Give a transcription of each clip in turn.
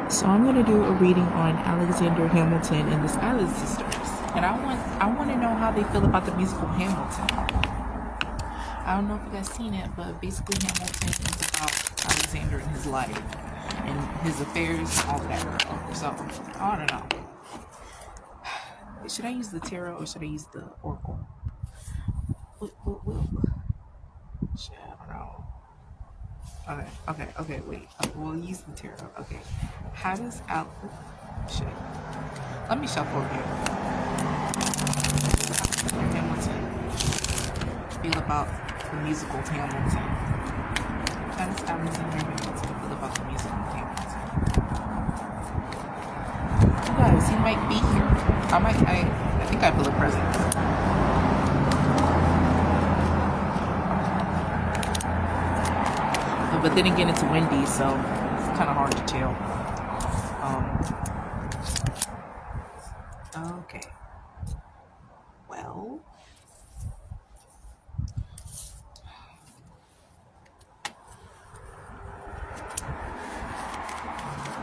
So I'm gonna do a reading on Alexander Hamilton and the Skylar sisters, and I want to know how they feel about the musical Hamilton. I don't know if you guys seen it, but basically Hamilton is about Alexander and his life and his affairs, all that. So I don't know. Should I use the tarot or should I use the oracle? Shit, I don't know. Okay, wait. We'll use the tarot. Okay. How does shit. Let me shuffle again. Hamilton feel about the musical Hamilton? How does Alexander Hamilton feel about the musical Hamilton? You guys, he might be here. I think I feel a presence. But then again, it's windy, so it's kind of hard to tell. Okay. Well.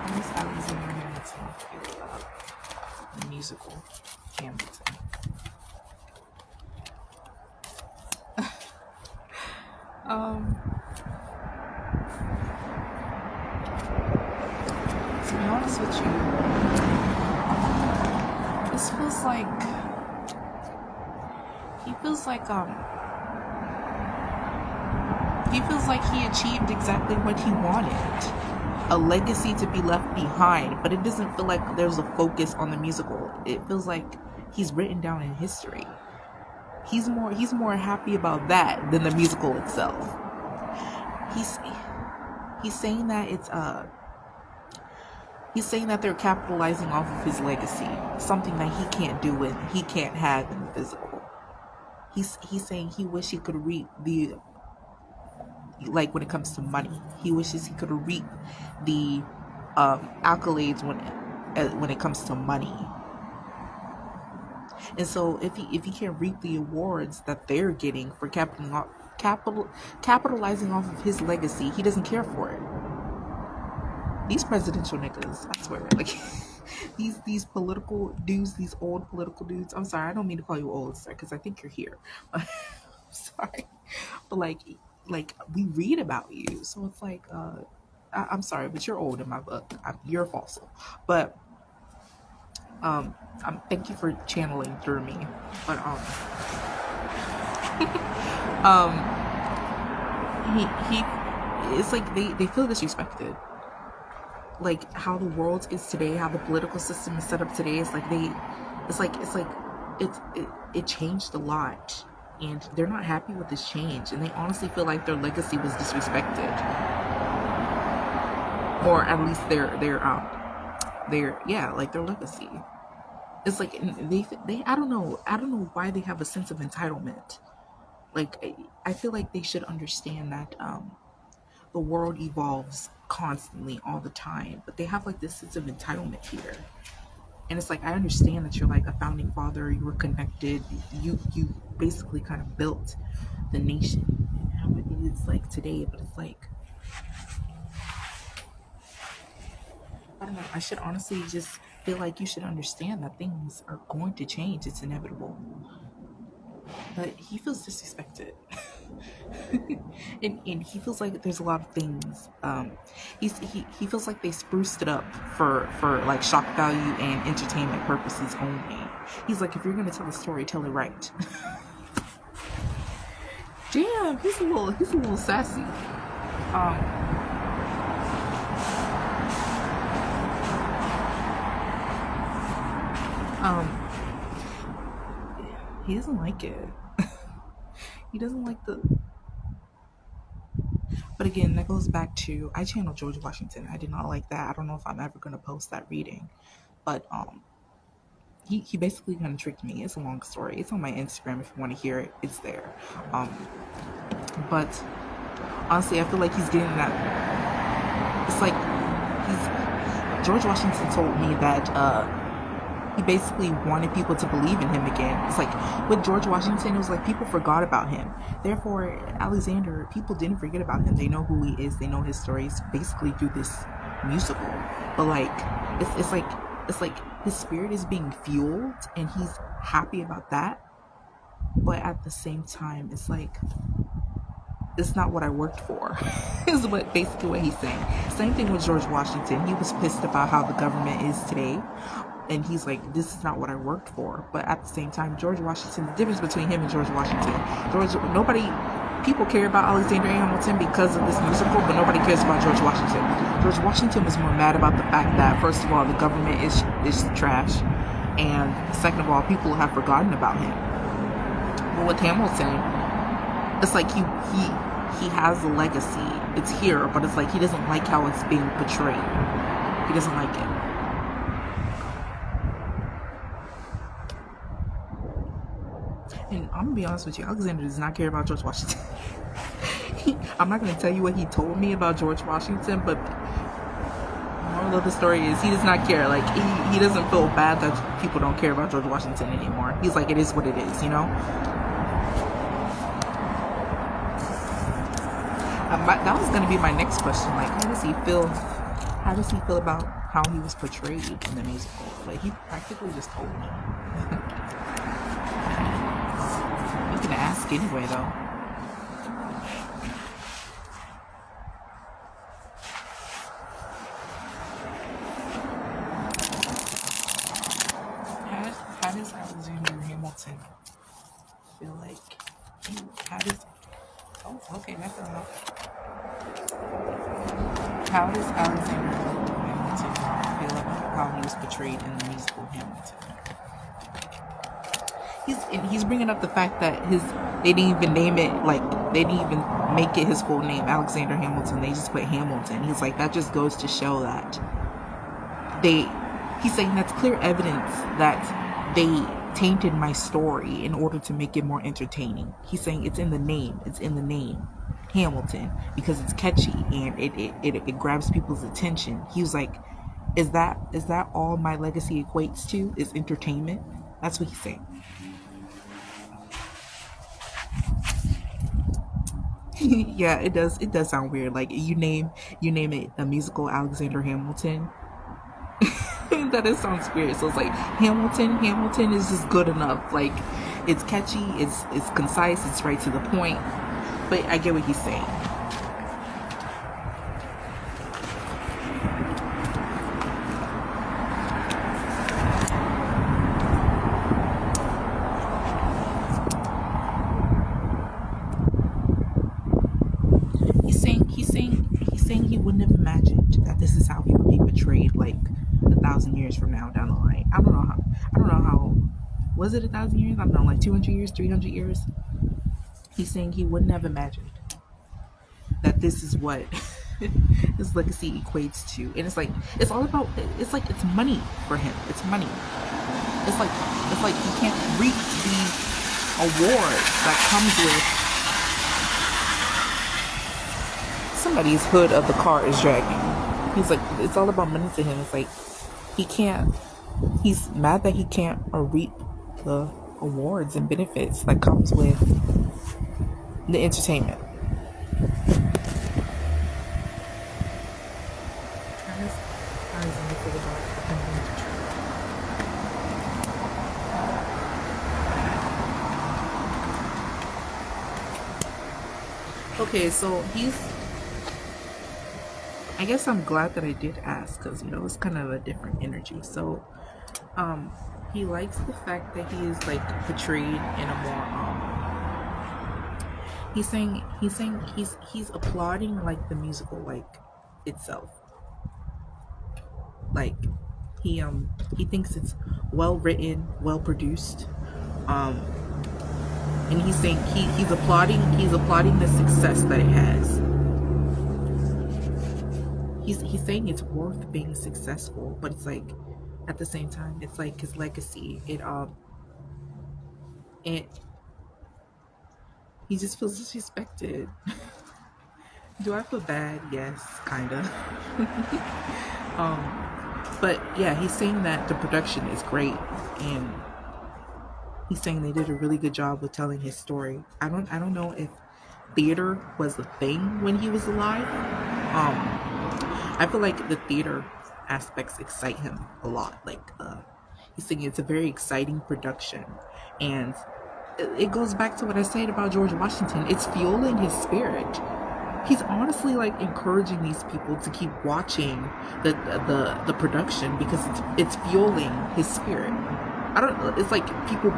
How does Alexander Hamilton feel about the musical Hamilton? To be honest with you, this feels like he feels like he achieved exactly what he wanted. A legacy to be left behind, but it doesn't feel like there's a focus on the musical. It feels like he's written down in history. He's more happy about that than the musical itself. He's saying that he's saying that they're capitalizing off of his legacy, something that he can't do and he can't have in the physical. He's saying he wishes he could reap the, like when it comes to money, he wishes he could reap the accolades when it comes to money. And so if he can't reap the awards that they're getting for capitalizing off of his legacy, he doesn't care for it. These presidential niggas, I swear, like these political dudes, these old political dudes. I'm sorry, I don't mean to call you old, sir, because I think you're here. I'm sorry, but like we read about you, so it's like I'm sorry, but you're old in my book. You're a fossil, but thank you for channeling through me. But he it's like they feel disrespected. Like how the world is today, how the political system is set up today. It changed a lot, and they're not happy with this change, and they honestly feel like their legacy was disrespected, or at least their legacy. It's like they I don't know why they have a sense of entitlement. Like I feel like they should understand that the world evolves constantly all the time, but they have like this sense of entitlement here. And it's like, I understand that you're like a founding father, you were connected, you basically kind of built the nation and how it is like today, but it's like, I don't know, I should honestly just feel like you should understand that things are going to change, it's inevitable. But he feels disrespected. and he feels like there's a lot of things. He feels like they spruced it up for like shock value and entertainment purposes only. He's like, if you're gonna tell a story, tell it right. Damn, he's a little sassy. He doesn't like it. He doesn't like the. But again, that goes back to, I channeled George Washington. I did not like that. I don't know if I'm ever gonna post that reading, but he basically kind of tricked me. It's a long story. It's on my Instagram if you want to hear it. It's there. But honestly, I feel like he's getting that. It's like George Washington told me that he basically wanted people to believe in him again. It's like with George Washington, it was like people forgot about him. Therefore, Alexander, people didn't forget about him. They know who he is. They know his stories basically through this musical, but like it's like his spirit is being fueled and he's happy about that. But at the same time, it's like it's not what I worked for. Is what basically what he's saying. Same thing with George Washington. He was pissed about how the government is today. And he's like, this is not what I worked for. But at the same time, George Washington, the difference between him and George Washington, people care about Alexander Hamilton because of this musical, but nobody cares about George Washington. George Washington was more mad about the fact that, first of all, the government is trash. And second of all, people have forgotten about him. But with Hamilton, it's like he has a legacy. It's here, but it's like he doesn't like how it's being portrayed. He doesn't like it. And I'm gonna be honest with you, Alexander does not care about George Washington. I'm not gonna tell you what he told me about George Washington, but the moral of the story is he does not care. Like he doesn't feel bad that people don't care about George Washington anymore. He's like, it is what it is, you know? That was gonna be my next question. Like, how does he feel? How does he feel about how he was portrayed in the musical? Like, he practically just told me. You can ask anyway, though. How does Alexander Hamilton feel like? How does? Oh, okay, that's enough. How does Alexander Hamilton feel about how he was portrayed in the musical Hamilton? He's bringing up the fact that they didn't even name it, like they didn't even make it his full name, Alexander Hamilton. They just put Hamilton. He's like, that just goes to show that he's saying that's clear evidence that they tainted my story in order to make it more entertaining. He's saying it's in the name. It's in the name, Hamilton, because it's catchy and it grabs people's attention. He was like, is that all my legacy equates to? Is entertainment? That's what he's saying. Yeah, it does sound weird. Like you name it a musical Alexander Hamilton. That it sounds weird. So it's like Hamilton is just good enough. Like it's catchy, it's concise, it's right to the point. But I get what he's saying. He's saying he wouldn't have imagined that this is how he would be portrayed like 1,000 years from now down the line. I don't know how was it 1,000 years? I don't know, like 200 years, 300 years. He's saying he wouldn't have imagined that this is what his legacy equates to. And it's all about, it's money for him. It's money. It's like he can't reach the award that comes with. Somebody's hood of the car is dragging. He's like, it's all about money to him. It's like he's mad that he can't reap the awards and benefits that comes with the entertainment. Okay, so I guess I'm glad that I did ask because, it's kind of a different energy. So, he likes the fact that he is like portrayed in a more, he's saying he's applauding like the musical like itself. Like he thinks it's well written, well produced. And he's saying he's applauding the success that it has. He's saying it's worth being successful, but it's like at the same time it's like his legacy. He just feels disrespected. Do I feel bad? Yes, kinda. But yeah, he's saying that the production is great, and he's saying they did a really good job with telling his story. I don't know if theater was a thing when he was alive. I feel like the theater aspects excite him a lot. He's saying it's a very exciting production, and it goes back to what I said about George Washington. It's fueling his spirit. He's honestly like encouraging these people to keep watching the production because it's fueling his spirit. I don't. It's like people.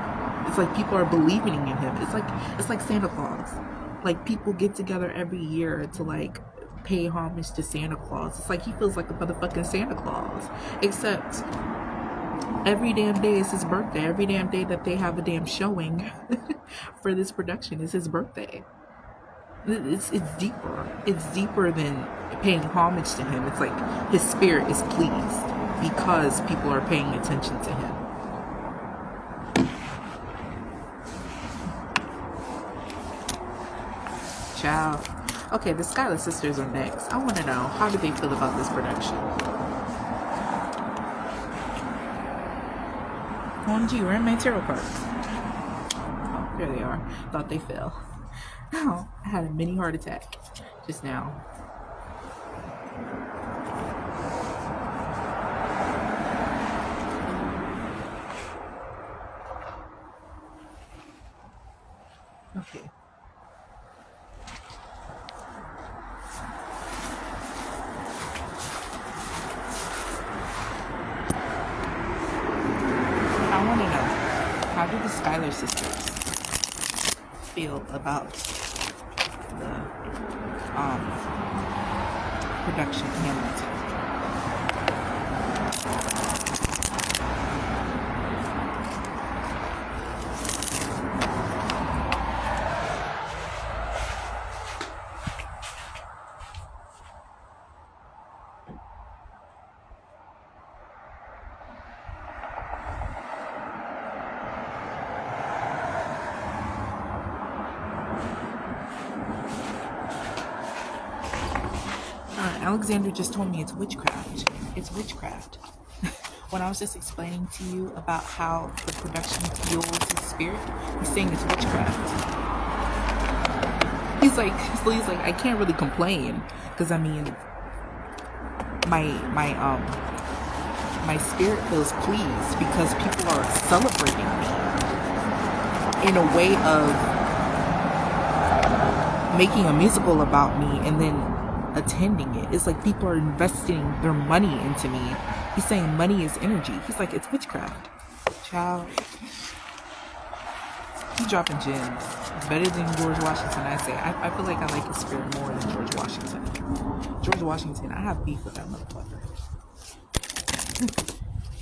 It's like people are believing in him. It's like Santa Claus. Like people get together every year to like pay homage to Santa Claus. It's like he feels like a motherfucking Santa Claus. Except every damn day is his birthday. Every damn day that they have a damn showing for this production is his birthday. It's deeper. It's deeper than paying homage to him. It's like his spirit is pleased because people are paying attention to him. Ciao. Okay, the Schuyler sisters are next. I want to know, how do they feel about this production? OMG, where are my tarot cards? Oh, there they are. Thought they fell. Oh, I had a mini heart attack just now. Okay. I want to know, how do the Schuyler sisters feel about the production Hamilton? Alexander just told me it's witchcraft. It's witchcraft. When I was just explaining to you about how the production fuels his spirit, he's saying it's witchcraft. He's like, I can't really complain because I mean, my spirit feels pleased because people are celebrating me in a way of making a musical about me and then attending it. It's like people are investing their money into me. He's saying money is energy. He's like, it's witchcraft. Child. He's dropping gems. Better than George Washington, I say. I feel like I like his spirit more than George Washington. George Washington, I have beef with that motherfucker.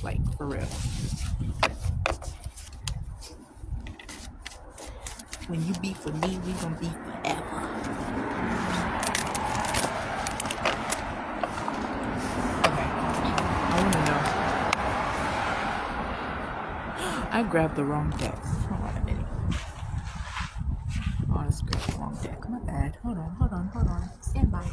Like, for real. When you beef with me, we gonna beef forever. I grabbed the wrong deck. Hold on a minute. Oh, I just grabbed the wrong deck. My bad. Hold on. Stand by.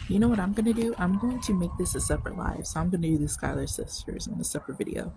You know what I'm going to do? I'm going to make this a separate live. So I'm going to do the Schuyler sisters in a separate video.